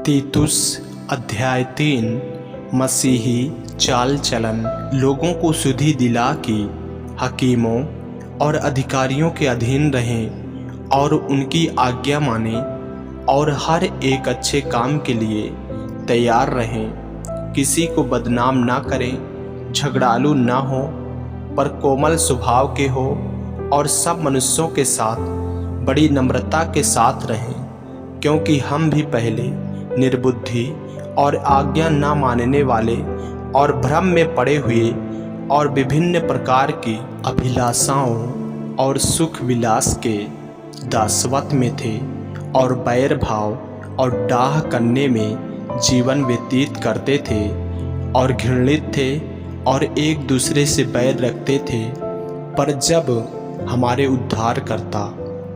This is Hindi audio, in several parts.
तीतुस अध्याय 3। मसीही चाल चलन। लोगों को सुधि दिला कि हकीमों और अधिकारियों के अधीन रहें और उनकी आज्ञा मानें और हर एक अच्छे काम के लिए तैयार रहें। किसी को बदनाम ना करें, झगड़ालू ना हो, पर कोमल स्वभाव के हो और सब मनुष्यों के साथ बड़ी नम्रता के साथ रहें, क्योंकि हम भी पहले निर्बुद्धि और आज्ञा ना मानने वाले और भ्रम में पड़े हुए और विभिन्न प्रकार की अभिलाषाओं और सुख विलास के दासवत में थे और बैर भाव और डाह करने में जीवन व्यतीत करते थे और घृणित थे और एक दूसरे से बैर रखते थे। पर जब हमारे उद्धारकर्ता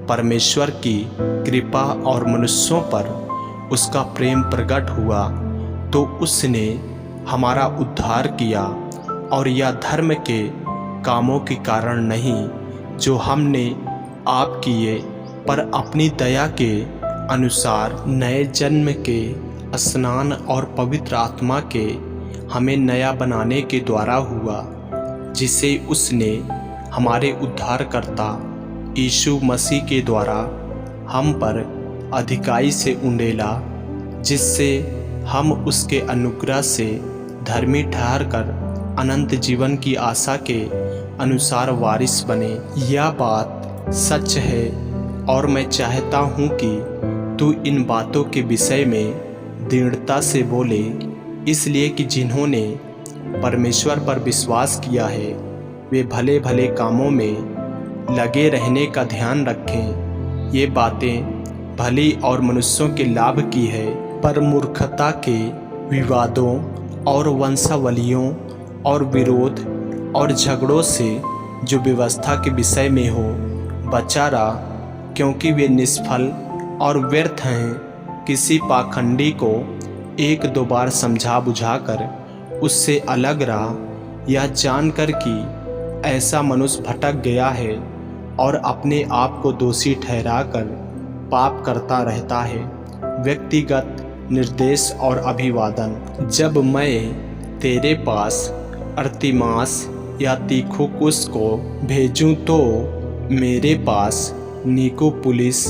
परमेश्वर की कृपा और मनुष्यों पर उसका प्रेम प्रकट हुआ, तो उसने हमारा उद्धार किया, और यह धर्म के कामों के कारण नहीं जो हमने आप किए, पर अपनी दया के अनुसार नए जन्म के स्नान और पवित्र आत्मा के हमें नया बनाने के द्वारा हुआ, जिसे उसने हमारे उद्धारकर्ता यीशु मसीह के द्वारा हम पर अधिकाई से उंडेला, जिससे हम उसके अनुग्रह से धर्मी ठहरकर अनंत जीवन की आशा के अनुसार वारिस बने। यह बात सच है और मैं चाहता हूँ कि तू इन बातों के विषय में दृढ़ता से बोले, इसलिए कि जिन्होंने परमेश्वर पर विश्वास किया है वे भले भले कामों में लगे रहने का ध्यान रखें। ये बातें भली और मनुष्यों के लाभ की है, पर मूर्खता के विवादों और वंशावलियों और विरोध और झगड़ों से जो व्यवस्था के विषय में हो बचा रहा, क्योंकि वे निष्फल और व्यर्थ हैं। किसी पाखंडी को एक दो बार समझा बुझाकर उससे अलग रहा, यह जानकर कि ऐसा मनुष्य भटक गया है और अपने आप को दोषी ठहराकर पाप करता रहता है। व्यक्तिगत निर्देश और अभिवादन। जब मैं तेरे पास अर्तिमास या तीखुकुस को भेजूं, तो मेरे पास निकोपुलिस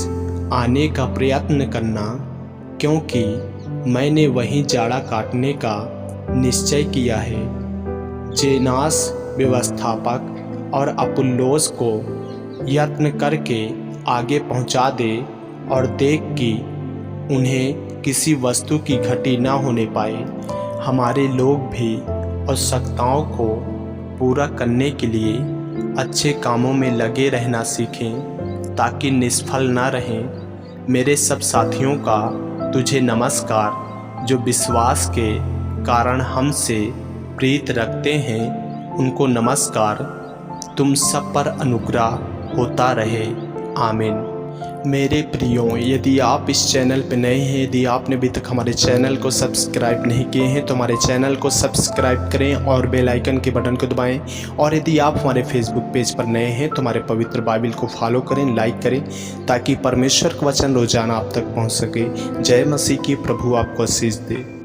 आने का प्रयत्न करना, क्योंकि मैंने वहीं जाड़ा काटने का निश्चय किया है। जेनास व्यवस्थापक और अपुल्लोस को यत्न करके आगे पहुंचा दे और देख कि उन्हें किसी वस्तु की घटी न होने पाए। हमारे लोग भी आवश्यकताओं को पूरा करने के लिए अच्छे कामों में लगे रहना सीखें, ताकि निष्फल न रहें। मेरे सब साथियों का तुझे नमस्कार, जो विश्वास के कारण हमसे प्रीत रखते हैं, उनको नमस्कार। तुम सब पर अनुग्रह होता रहे। आमीन। मेरे प्रियो, यदि आप इस चैनल पर नए हैं, यदि आपने अभी तक हमारे चैनल को सब्सक्राइब नहीं किए हैं, तो हमारे चैनल को सब्सक्राइब करें और बेल आइकन के बटन को दबाएं। और यदि आप हमारे फेसबुक पेज पर नए हैं, तो हमारे पवित्र बाइबल को फॉलो करें, लाइक करें, ताकि परमेश्वर का वचन रोजाना आप तक पहुंच सके। जय मसीह की। प्रभु आपको आशीष दे।